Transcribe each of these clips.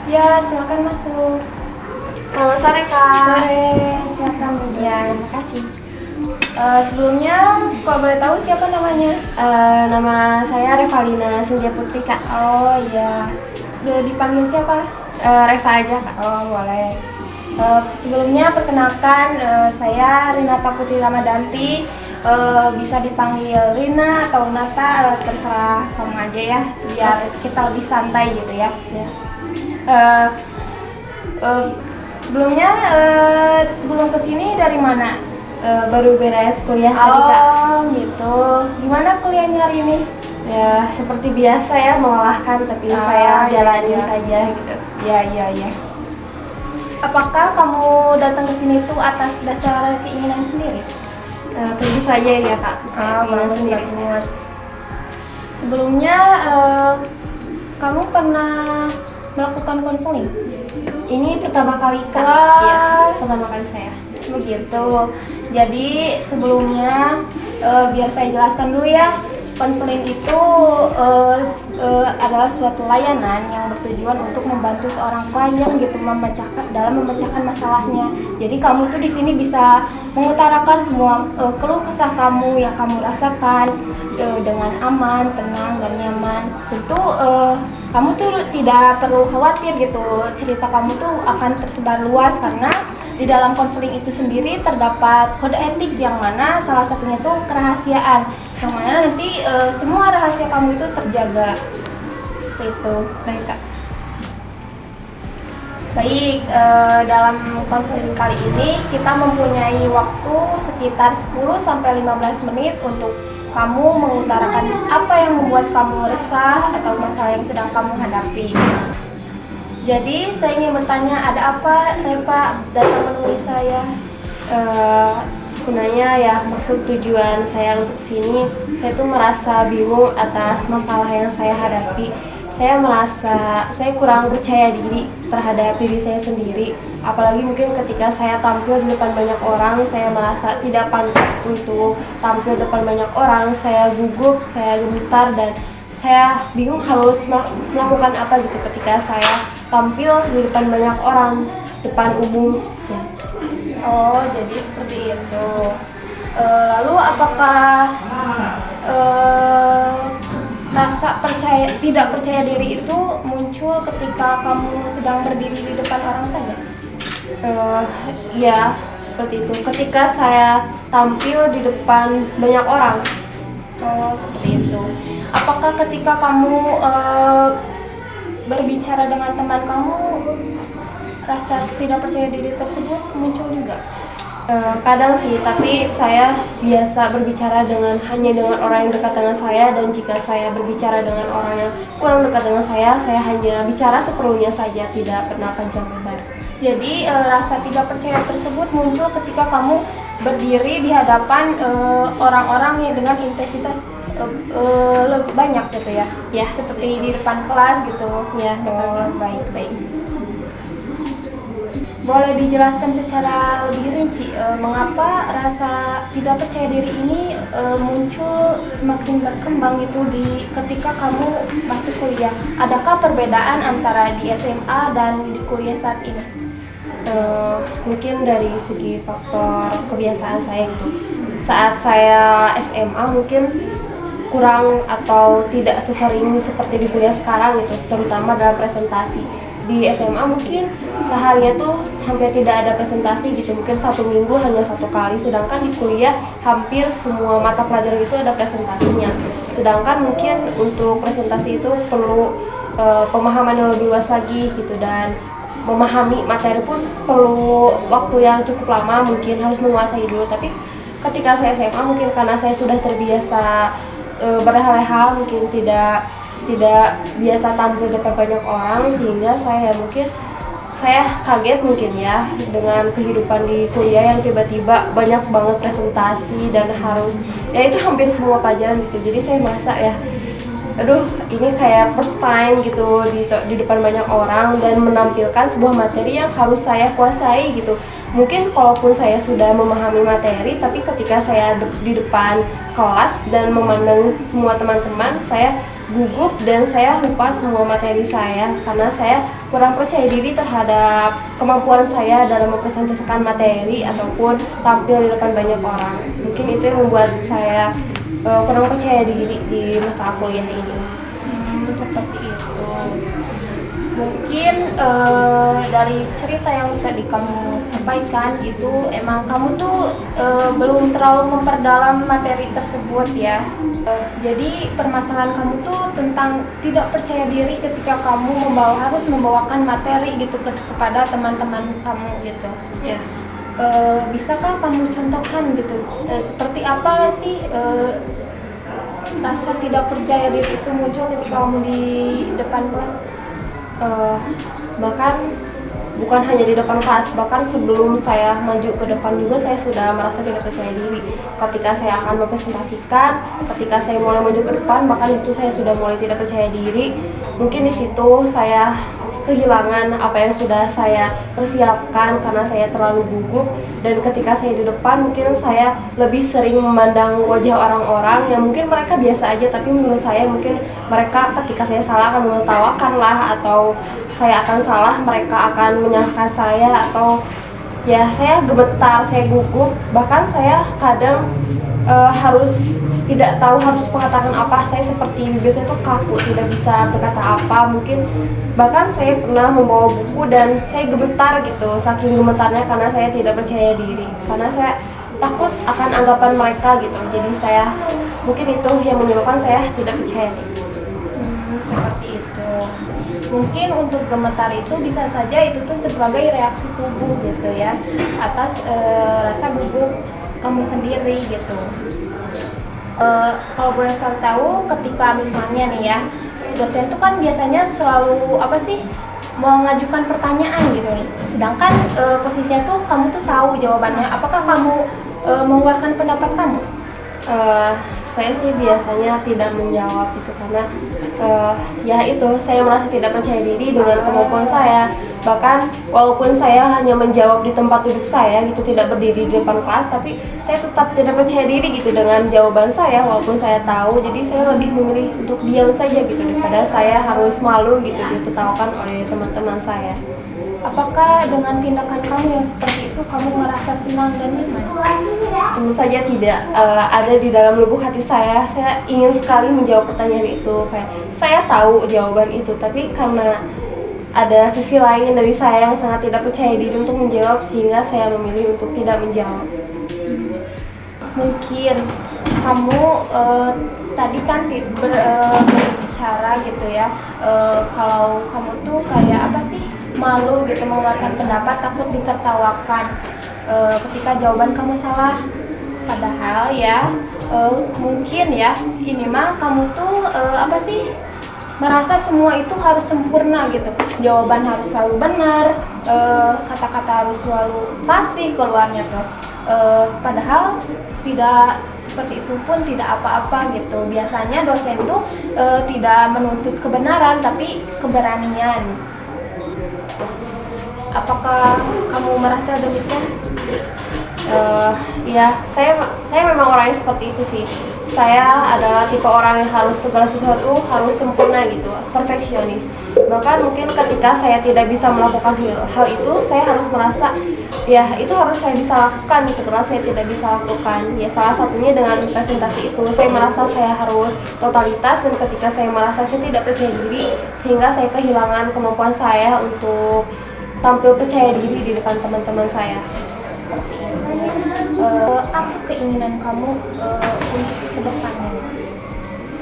Ya, silakan masuk. Selamat sore Kak. Sore, silakan. Ya, terima kasih. Sebelumnya, kok boleh tahu siapa namanya? Nama saya Revalina Cynthia Putri Kak. Oh iya, udah dipanggil siapa? Reva aja Kak. Oh boleh. Sebelumnya perkenalkan, saya Rinata Putri Ramadanti. Bisa dipanggil Rina atau Nata, terserah kamu aja ya, biar kita lebih santai gitu ya. Eh, eh, Sebelumnya, sebelum kesini dari mana? Baru beres kuliah tadi Kak. Oh gitu. Gimana kuliahnya hari ini? Ya seperti biasa ya, melelahkan tapi saya jalani saja gitu. Iya. Apakah kamu datang ke sini itu atas dasar keinginan sendiri? Tentu saja ya Kak. Saya punya sendiri. Bagus. Sebelumnya, kamu pernah melakukan konseling? Ini pertama kali Kak. Wah. Iya, pertama kali saya. Begitu. Jadi sebelumnya, biar saya jelaskan dulu ya. Konseling itu adalah suatu layanan yang bertujuan untuk membantu seorang klien gitu memecahkan masalahnya. Jadi kamu tuh di sini bisa mengutarakan semua keluh kesah kamu yang kamu rasakan dengan aman, tenang dan nyaman. Tentu kamu tuh tidak perlu khawatir gitu. Cerita kamu tuh akan tersebar luas karena di dalam konseling itu sendiri terdapat kode etik yang mana salah satunya itu kerahasiaan, yang mana nanti semua rahasia kamu itu terjaga. Seperti itu. Baik Kak. Baik, dalam konseling kali ini kita mempunyai waktu sekitar 10-15 menit untuk kamu mengutarakan apa yang membuat kamu resah atau masalah yang sedang kamu hadapi. Jadi saya ingin bertanya, ada apa Reva datang menemui saya? Sebenarnya ya maksud tujuan saya untuk sini, saya tuh merasa bingung atas masalah yang saya hadapi. Saya merasa saya kurang percaya diri terhadap diri saya sendiri. Apalagi mungkin ketika saya tampil di depan banyak orang, saya merasa tidak pantas untuk tampil di depan banyak orang. Saya gugup, saya gemetar, dan saya bingung harus melakukan apa gitu ketika saya tampil di depan banyak orang, depan umum. Oh, jadi seperti itu. Lalu apakah rasa tidak percaya diri itu muncul ketika kamu sedang berdiri di depan orang saja? Ya, seperti itu. Ketika saya tampil di depan banyak orang. Oh, seperti itu. Apakah ketika kamu berbicara dengan teman kamu, rasa tidak percaya diri tersebut muncul juga? Kadang sih, tapi saya biasa berbicara hanya dengan orang yang dekat dengan saya, dan jika saya berbicara dengan orang yang kurang dekat dengan saya hanya bicara seperlunya saja, tidak pernah panjang lebar. Jadi rasa tidak percaya tersebut muncul ketika kamu berdiri di hadapan orang-orang yang dengan intensitas lebih banyak gitu ya? Ya, seperti di depan kelas gitu. Ya, baik. Boleh dijelaskan secara lebih rinci mengapa rasa tidak percaya diri ini muncul semakin berkembang gitu ketika kamu masuk kuliah? Adakah perbedaan antara di SMA dan di kuliah saat ini? Mungkin dari segi faktor kebiasaan saya gitu. Saat saya SMA mungkin kurang atau tidak sesering seperti di kuliah sekarang gitu, terutama dalam presentasi. Di SMA mungkin seharian tuh hampir tidak ada presentasi gitu, mungkin satu minggu hanya satu kali, sedangkan di kuliah hampir semua mata pelajaran itu ada presentasinya. Sedangkan mungkin untuk presentasi itu perlu pemahaman yang lebih luas lagi gitu, dan memahami materi pun perlu waktu yang cukup lama, mungkin harus menguasai dulu. Tapi ketika saya SMA mungkin karena saya sudah terbiasa berleha-leha, mungkin tidak biasa tampil depan banyak orang, sehingga saya kaget mungkin ya dengan kehidupan di kuliah yang tiba-tiba banyak banget presentasi dan harus ya itu hampir semua pelajaran gitu. Jadi saya merasa ya, aduh ini kayak first time gitu di depan banyak orang dan menampilkan sebuah materi yang harus saya kuasai gitu. Mungkin kalaupun saya sudah memahami materi, tapi ketika saya di depan kelas dan memandang semua teman-teman, saya gugup dan saya lupa semua materi saya karena saya kurang percaya diri terhadap kemampuan saya dalam mempresentasikan materi ataupun tampil di depan banyak orang. Mungkin itu yang membuat saya kurang percaya diri di masa kuliah ini. Seperti itu. Mungkin dari cerita yang tadi kamu sampaikan itu emang kamu tuh belum terlalu memperdalam materi tersebut ya. Jadi permasalahan kamu tuh tentang tidak percaya diri ketika kamu harus membawakan materi gitu kepada teman-teman kamu gitu. Ya. Bisakah kamu contohkan gitu seperti apa sih rasa tidak percaya diri itu muncul ketika kamu di depan kelas? Bahkan bukan hanya di depan kelas, bahkan sebelum saya maju ke depan juga saya sudah merasa tidak percaya diri. Ketika saya akan mempresentasikan, ketika saya mulai maju ke depan, bahkan itu saya sudah mulai tidak percaya diri. Mungkin di situ saya kehilangan apa yang sudah saya persiapkan karena saya terlalu gugup, dan ketika saya di depan mungkin saya lebih sering memandang wajah orang-orang yang mungkin mereka biasa aja, tapi menurut saya mungkin mereka ketika saya salah akan menertawakan lah, atau saya akan salah mereka akan menyalahkan saya, atau ya saya gemetar, saya gugup, bahkan saya kadang harus tidak tahu harus mengatakan apa. Saya seperti biasanya itu kaku, tidak bisa berkata apa. Mungkin bahkan saya pernah membawa buku dan saya gemetar gitu, saking gemetarnya karena saya tidak percaya diri, karena saya takut akan anggapan mereka gitu. Jadi saya mungkin itu yang menyebabkan saya tidak percaya diri. Seperti itu. Mungkin untuk gemetar itu bisa saja itu tuh sebagai reaksi tubuh gitu ya atas rasa gugup kamu sendiri gitu. Kalau boleh saya tahu, ketika misalnya nih ya, dosen itu kan biasanya selalu apa sih mengajukan pertanyaan gitu nih. Sedangkan posisinya tuh kamu tuh tahu jawabannya. Apakah kamu mengeluarkan pendapat kamu? Saya sih biasanya tidak menjawab itu karena ya itu saya merasa tidak percaya diri dengan kemampuan saya. Bahkan walaupun saya hanya menjawab di tempat duduk saya gitu, tidak berdiri di depan kelas, tapi saya tetap tidak percaya diri gitu dengan jawaban saya walaupun saya tahu. Jadi saya lebih memilih untuk diam saja gitu daripada saya harus malu gitu ditertawakan oleh teman-teman saya. Apakah dengan tindakan kamu yang seperti itu kamu merasa senang dan nyaman? Tentu saja tidak. Ada di dalam lubuk hati saya ingin sekali menjawab pertanyaan itu. Kayak saya tahu jawaban itu, tapi karena ada sisi lain dari saya yang sangat tidak percaya diri untuk menjawab, sehingga saya memilih untuk tidak menjawab. Mungkin kamu tadi kan berbicara gitu ya, kalau kamu tuh kayak apa sih, malu gitu mengeluarkan pendapat, takut ditertawakan ketika jawaban kamu salah. Padahal ya mungkin ya ini mah kamu tuh apa sih, merasa semua itu harus sempurna gitu, jawaban harus selalu benar, kata-kata harus selalu pasti keluarnya tuh. Padahal tidak seperti itu pun tidak apa-apa gitu. Biasanya dosen tuh tidak menuntut kebenaran tapi keberanian. Apakah kamu merasa demikian? Ya, saya memang orangnya seperti itu sih. Saya adalah tipe orang yang harus segala sesuatu harus sempurna gitu, perfeksionis. Bahkan mungkin ketika saya tidak bisa melakukan hal itu, saya harus merasa ya itu harus saya bisa lakukan gitu, karena saya tidak bisa lakukan. Ya salah satunya dengan presentasi itu, saya merasa saya harus totalitas, dan ketika saya merasa saya tidak percaya diri, sehingga saya kehilangan kemampuan saya untuk tampil percaya diri di depan teman-teman saya. Seperti itu. Apa keinginan kamu untuk kedepannya?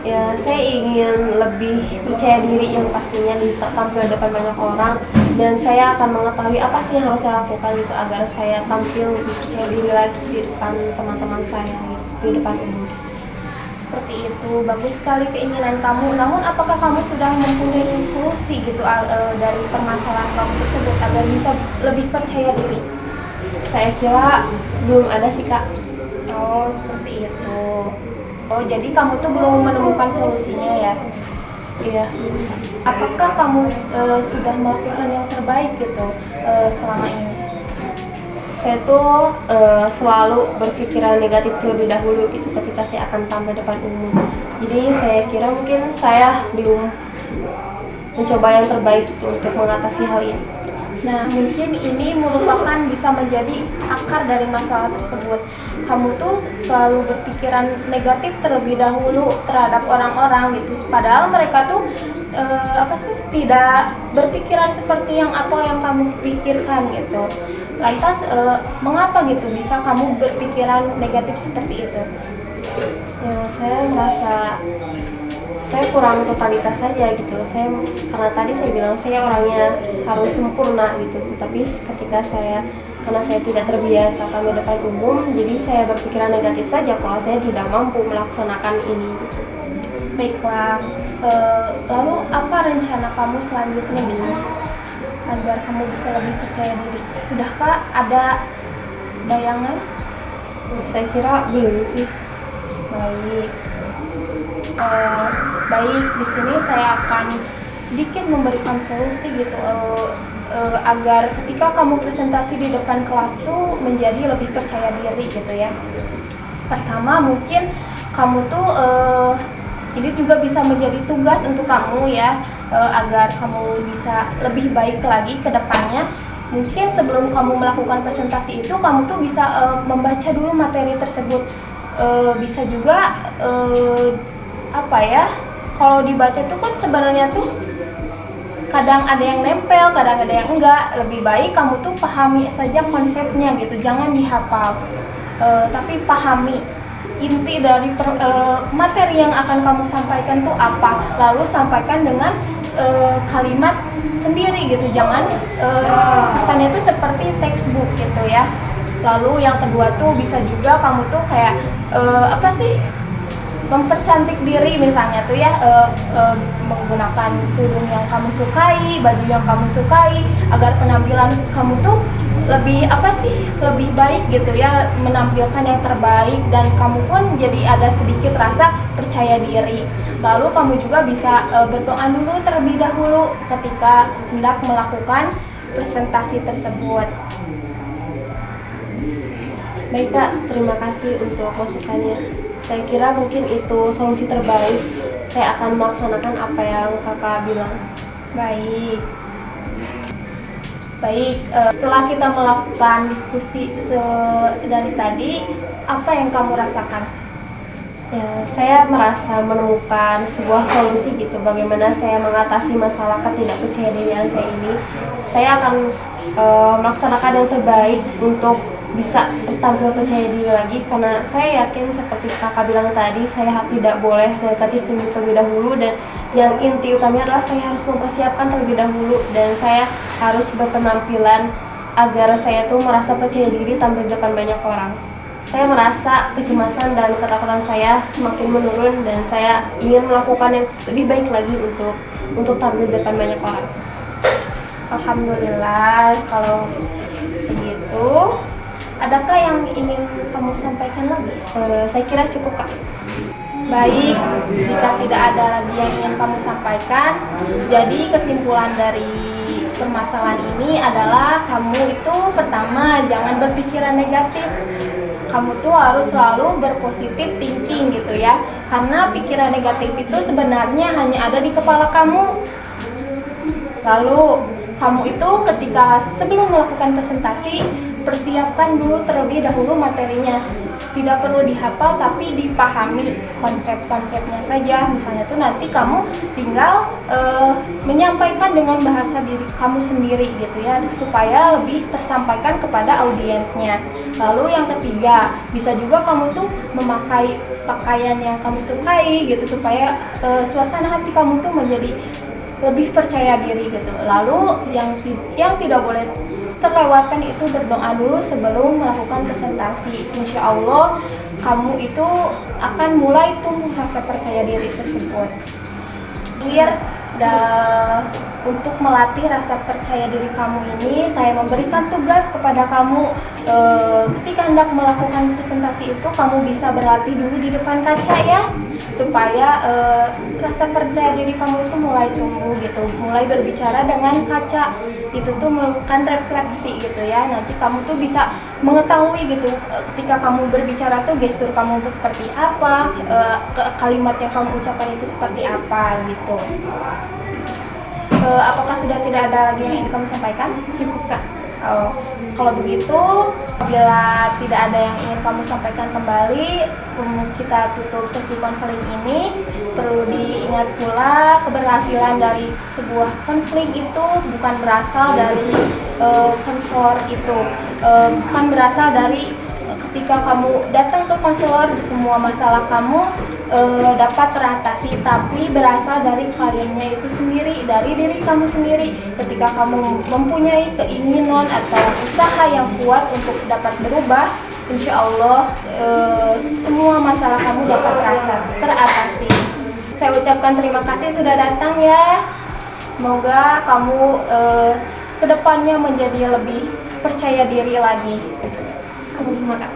Ya, saya ingin lebih percaya diri yang pastinya tampil di depan banyak orang, dan saya akan mengetahui apa sih yang harus saya lakukan gitu agar saya tampil lebih percaya diri lagi di depan teman-teman saya gitu, di depan umum. Seperti itu, bagus sekali keinginan kamu. Namun apakah kamu sudah mempunyai solusi gitu dari permasalahan kamu tersebut agar bisa lebih percaya diri? Saya kira belum ada sih, Kak. Oh, seperti itu. Oh, jadi kamu tuh belum menemukan solusinya ya? Iya. Apakah kamu sudah melakukan yang terbaik gitu selama ini? saya tuh selalu berpikiran negatif terlebih dahulu gitu ketika saya akan tampil depan umum. Jadi saya kira mungkin saya belum mencoba yang terbaik gitu untuk mengatasi hal ini. Nah, mungkin ini merupakan bisa menjadi akar dari masalah tersebut. Kamu tuh selalu berpikiran negatif terlebih dahulu terhadap orang-orang gitu. Padahal mereka tuh tidak berpikiran seperti yang apa yang kamu pikirkan gitu. Lantas mengapa gitu bisa kamu berpikiran negatif seperti itu? Ya, saya merasa saya kurang totalitas saja gitu. Karena tadi saya bilang saya orangnya harus sempurna gitu. Tapi karena saya tidak terbiasa tampil depan umum, jadi saya berpikiran negatif saja kalau saya tidak mampu melaksanakan ini. Gitu. Baiklah, lalu apa rencana kamu selanjutnya gitu agar kamu bisa lebih percaya diri? Sudahkah ada bayangan? Saya kira belum sih. Baik. Baik, di sini saya akan sedikit memberikan solusi gitu agar ketika kamu presentasi di depan kelas tuh menjadi lebih percaya diri gitu ya. Pertama mungkin kamu tuh ini juga bisa menjadi tugas untuk kamu ya agar kamu bisa lebih baik lagi ke depannya. Mungkin sebelum kamu melakukan presentasi itu kamu tuh bisa membaca dulu materi tersebut. Bisa juga kalau dibaca tuh kan sebenarnya tuh kadang ada yang nempel, kadang ada yang enggak. Lebih baik kamu tuh pahami saja konsepnya gitu, jangan dihafal, tapi pahami inti dari materi yang akan kamu sampaikan tuh apa, lalu sampaikan dengan kalimat sendiri gitu, jangan kesannya tuh seperti textbook gitu ya. Lalu yang kedua tuh bisa juga kamu tuh kayak mempercantik diri misalnya tuh ya, menggunakan kerudung yang kamu sukai, baju yang kamu sukai, agar penampilan kamu tuh lebih baik gitu ya, menampilkan yang terbaik dan kamu pun jadi ada sedikit rasa percaya diri. Lalu kamu juga bisa berdoa dulu terlebih dahulu ketika hendak melakukan presentasi tersebut. Baik Kak, terima kasih untuk masukannya. Saya kira mungkin itu solusi terbaik. Saya akan melaksanakan apa yang Kakak bilang. Baik, setelah kita melakukan diskusi dari tadi, apa yang kamu rasakan? Ya, saya merasa menemukan sebuah solusi gitu, bagaimana saya mengatasi masalah ketidakpercayaan saya ini. Saya akan melaksanakan yang terbaik untuk bisa tampil percaya diri lagi, karena saya yakin seperti Kakak bilang tadi, saya tidak boleh negatif terlebih dahulu, dan yang inti utamanya adalah saya harus mempersiapkan terlebih dahulu dan saya harus berpenampilan agar saya tuh merasa percaya diri tampil di depan banyak orang. Saya merasa kecemasan dan ketakutan saya semakin menurun dan saya ingin melakukan yang lebih baik lagi untuk tampil di depan banyak orang. Alhamdulillah kalau begitu. Adakah yang ingin kamu sampaikan lagi? Saya kira cukup Kak. Baik, jika tidak ada lagi yang ingin kamu sampaikan, jadi kesimpulan dari permasalahan ini adalah kamu itu pertama jangan berpikiran negatif. Kamu tuh harus selalu berpositif thinking gitu ya, karena pikiran negatif itu sebenarnya hanya ada di kepala kamu. Lalu kamu itu ketika sebelum melakukan presentasi, persiapkan dulu terlebih dahulu materinya. Tidak perlu dihafal tapi dipahami konsep-konsepnya saja. Misalnya tuh nanti kamu tinggal menyampaikan dengan bahasa diri kamu sendiri gitu ya, supaya lebih tersampaikan kepada audiensnya. Lalu yang ketiga, bisa juga kamu tuh memakai pakaian yang kamu sukai gitu, supaya suasana hati kamu tuh menjadi lebih percaya diri gitu. Lalu yang tidak boleh terlewatkan itu berdoa dulu sebelum melakukan presentasi. Insya Allah kamu itu akan mulai tumbuh rasa percaya diri tersebut. Untuk melatih rasa percaya diri kamu ini, saya memberikan tugas kepada kamu ketika hendak melakukan presentasi itu kamu bisa berlatih dulu di depan kaca ya, supaya rasa percaya diri kamu itu mulai tumbuh gitu, mulai berbicara dengan kaca itu tuh merupakan refleksi gitu ya. Nanti kamu tuh bisa mengetahui gitu ketika kamu berbicara tuh gestur kamu tuh seperti apa, kalimat yang kamu ucapkan itu seperti apa gitu. Apakah sudah tidak ada lagi yang ingin kamu sampaikan? Cukup Kak. Kalau begitu, apabila tidak ada yang ingin kamu sampaikan kembali, kita tutup sesi konseling ini. Perlu diingat pula, keberhasilan dari sebuah konseling itu bukan berasal dari konselor itu, bukan berasal dari ketika kamu datang ke konselor semua masalah kamu dapat teratasi, tapi berasal dari kaliannya itu sendiri, dari diri kamu sendiri. Ketika kamu mempunyai keinginan atau usaha yang kuat untuk dapat berubah, insya Allah semua masalah kamu dapat teratasi. Saya ucapkan terima kasih sudah datang ya. Semoga kamu kedepannya menjadi lebih percaya diri lagi. Sama-sama Kak.